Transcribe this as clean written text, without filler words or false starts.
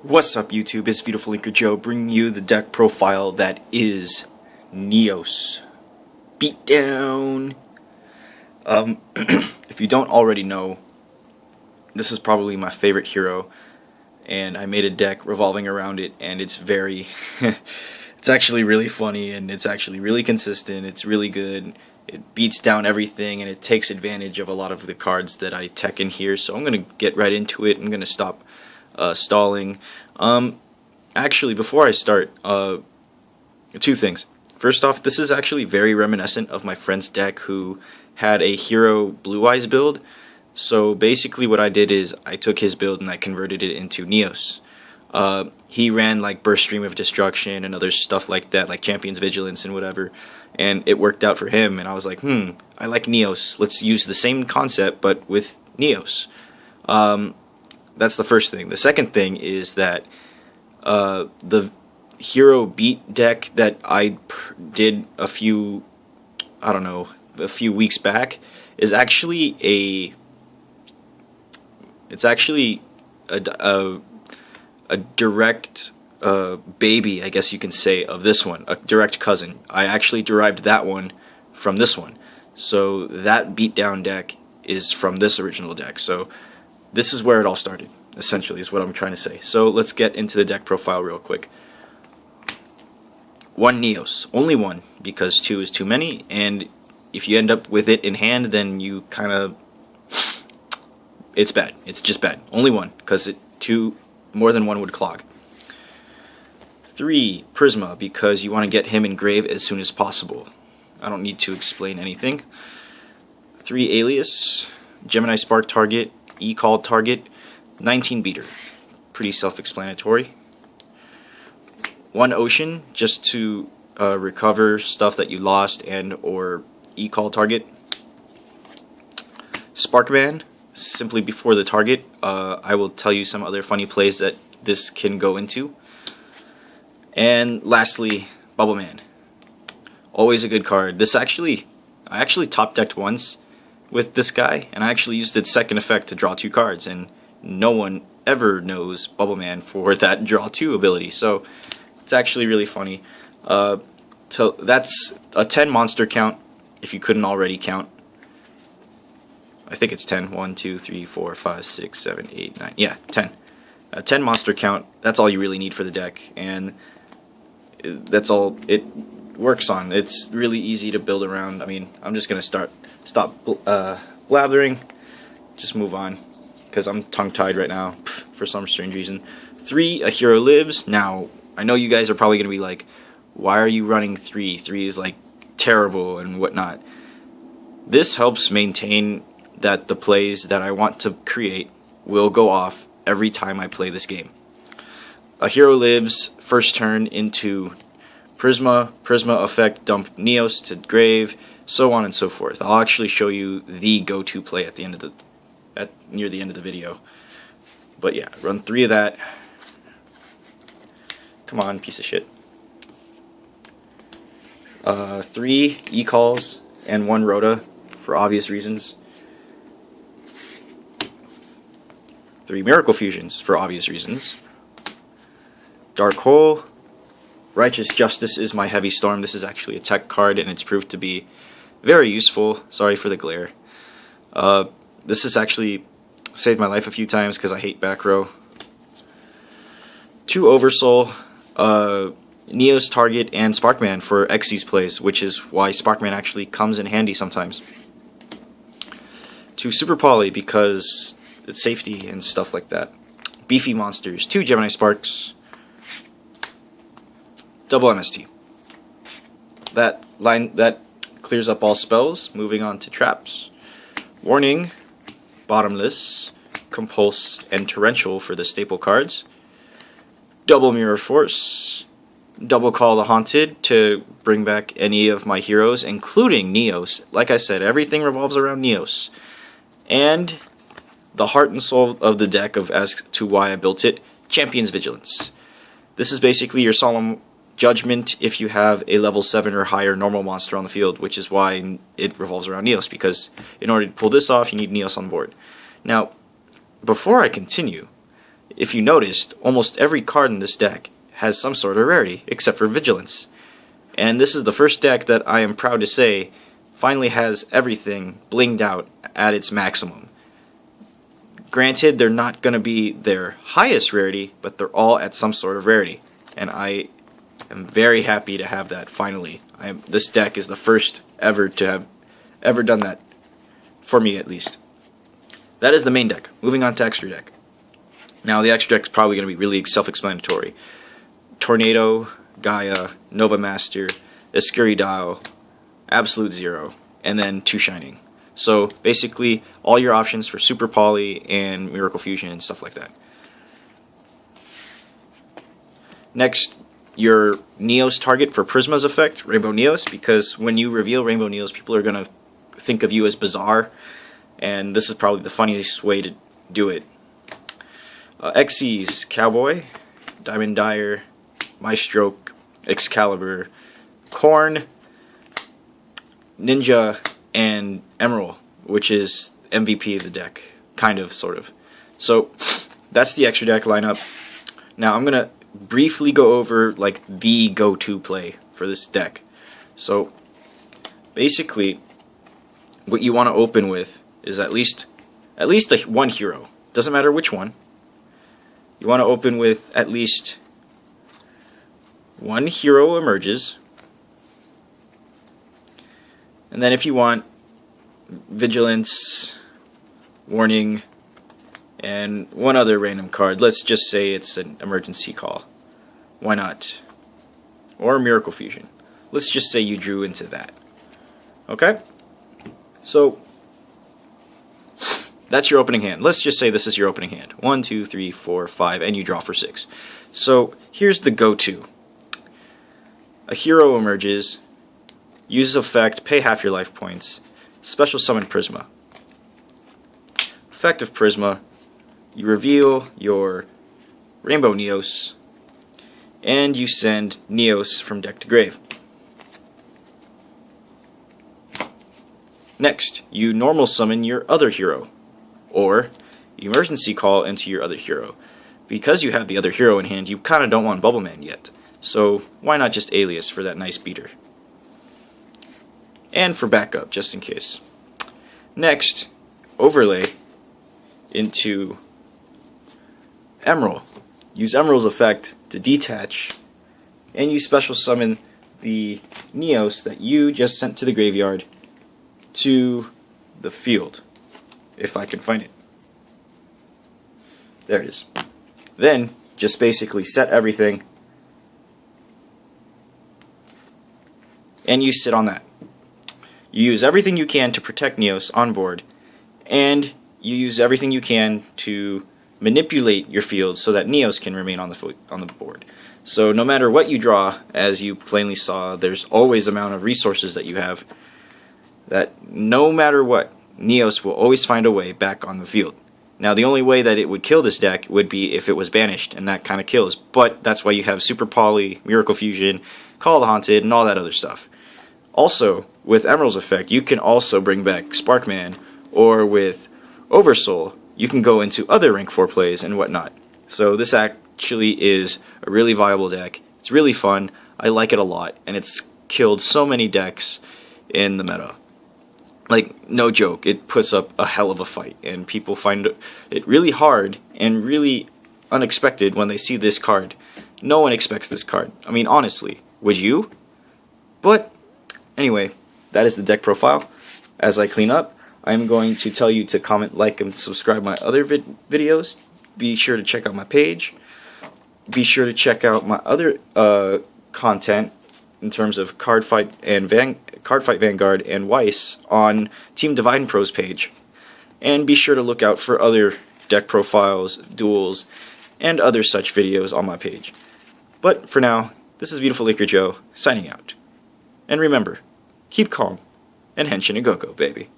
What's up, YouTube? It's ViewtifulLinkerJoe bringing you the deck profile that is Neos Beatdown. If you don't already know, this is probably my favorite hero, and I made a deck revolving around it, and it's very it's actually really funny, and it's actually really consistent. It's really good. It beats down everything, and it takes advantage of a lot of the cards that I tech in here. So I'm gonna get right into it. I'm gonna stop stalling. Actually, before I start, two things. First off, this is actually very reminiscent of my friend's deck who had a hero Blue Eyes build. So basically what I did is I took his build and I converted it into Neos. He ran like Burst Stream of Destruction and other stuff like that, like Champion's Vigilance and whatever, and it worked out for him, and I was like, I like Neos. Let's use the same concept but with Neos. That's the first thing. The second thing is that the hero beat deck that I did a few weeks back is actually a direct baby, I guess you can say, of this one, a direct cousin. I actually derived that one from this one. So that beatdown deck is from this original deck. So this is where it all started, essentially, is what I'm trying to say. So let's get into the deck profile real quick. One Neos. Only one, because two is too many, and if you end up with it in hand, then you kind of... it's bad. It's just bad. Only one, because more than one would clog. 3 Prisma, because you want to get him in grave as soon as possible. I don't need to explain anything. 3 Alias, Gemini Spark target, E-Call target, 19 beater. Pretty self-explanatory. 1 Ocean, just to recover stuff that you lost and or E-Call target. Sparkman, simply before the target. I will tell you some other funny plays that this can go into. And lastly, Bubbleman. Always a good card. I actually top decked once with this guy, and I actually used its second effect to draw 2 cards, and no one ever knows Bubbleman for that draw 2 ability, so it's actually really funny. So that's a 10 monster count, if you couldn't already count. I think it's 10. 1, 2, 3, 4, 5, 6, 7, 8, 9. Yeah, 10. 10 monster count, that's all you really need for the deck, and that's all it works on. It's really easy to build around. I mean, I'm just going to stop blathering, just move on, because I'm tongue-tied right now for some strange reason. 3, a hero lives. Now, I know you guys are probably going to be like, why are you running 3? 3 is like terrible and whatnot. This helps maintain that the plays that I want to create will go off every time I play this game. A hero lives, first turn into Prisma, Prisma effect, dump Neos to grave, so on and so forth. I'll actually show you the go-to play at the end of near the end of the video. But yeah, run 3 of that. Come on, piece of shit. 3 E-Calls and 1 Rhoda for obvious reasons. 3 Miracle Fusions for obvious reasons. Dark Hole. Righteous Justice is my Heavy Storm. This is actually a tech card, and it's proved to be very useful. Sorry for the glare. This has actually saved my life a few times because I hate back row. 2 Oversoul, Neos target, and Sparkman for Xyz plays, which is why Sparkman actually comes in handy sometimes. 2 Super Poly, because it's safety and stuff like that. Beefy monsters. 2 Gemini Sparks. Double MST. That clears up all spells. Moving on to traps. Warning, Bottomless, Compulse, and Torrential for the staple cards. Double Mirror Force. Double Call the Haunted to bring back any of my heroes, including Neos. Like I said, everything revolves around Neos. And the heart and soul of the deck as to why I built it, Champion's Vigilance. This is basically your solemn judgment if you have a level 7 or higher normal monster on the field, which is why it revolves around Neos, because in order to pull this off, you need Neos on board. Now, before I continue, if you noticed, almost every card in this deck has some sort of rarity, except for Vigilance. And this is the first deck that I am proud to say finally has everything blinged out at its maximum. Granted, they're not going to be their highest rarity, but they're all at some sort of rarity. And I am very happy to have that finally. This deck is the first ever to have ever done that, for me at least. That is the main deck. Moving on to extra deck. Now the extra deck is probably going to be really self-explanatory. Tornado, Gaia, Nova Master, Escuridao, Absolute Zero, and then 2 Shining. So basically all your options for Super Poly and Miracle Fusion and stuff like that. Next, your Neos target for Prisma's effect, Rainbow Neos, because when you reveal Rainbow Neos, people are going to think of you as bizarre, and this is probably the funniest way to do it. Xyz, Cowboy, Diamond Dyer, Maestro, Excalibur, Korn, Ninja, and Emerald, which is MVP of the deck, kind of, sort of. So that's the extra deck lineup. Now I'm gonna briefly go over like the go-to play for this deck. So basically, what you want to open with is at least one hero. Doesn't matter which one. You want to open with at least one hero emerges, and then if you want, Vigilance, Warning, and one other random card. Let's just say it's an emergency call. Why not? Or Miracle Fusion. Let's just say you drew into that. Okay? So that's your opening hand. Let's just say this is your opening hand. 1, 2, 3, 4, 5, and you draw for 6. So here's the go-to. A hero emerges, uses effect, pay half your life points, special summon Prisma. Effect of Prisma, you reveal your Rainbow Neos, and you send Neos from deck to grave. Next, you normal summon your other hero, or emergency call into your other hero. Because you have the other hero in hand, you kind of don't want Bubble Man yet, so why not just Alias for that nice beater? And for backup, just in case. Next, overlay into Emerald. Use Emerald's effect to detach, and you special summon the Neos that you just sent to the graveyard to the field, if I can find it. There it is. Then, just basically set everything, and you sit on that. You use everything you can to protect Neos on board, and you use everything you can to manipulate your field so that Neos can remain on the board. So no matter what you draw, as you plainly saw, there's always an amount of resources that you have that no matter what, Neos will always find a way back on the field. Now the only way that it would kill this deck would be if it was banished, and that kind of kills, but that's why you have Super Poly, Miracle Fusion, Call of the Haunted, and all that other stuff. Also, with Emerald's effect, you can also bring back Sparkman, or with Oversoul, you can go into other rank 4 plays and whatnot. So this actually is a really viable deck. It's really fun. I like it a lot, and it's killed so many decks in the meta. Like, no joke, it puts up a hell of a fight, and people find it really hard and really unexpected when they see this card. No one expects this card. I mean, honestly, would you? But anyway, that is the deck profile. As I clean up, I'm going to tell you to comment, like, and subscribe my other videos. Be sure to check out my page. Be sure to check out my other content in terms of Cardfight Vanguard and Weiss on Team Divine Pro's page. And be sure to look out for other deck profiles, duels, and other such videos on my page. But for now, this is ViewtifulLinkerJoe signing out. And remember, keep calm and henshin and go-go, baby.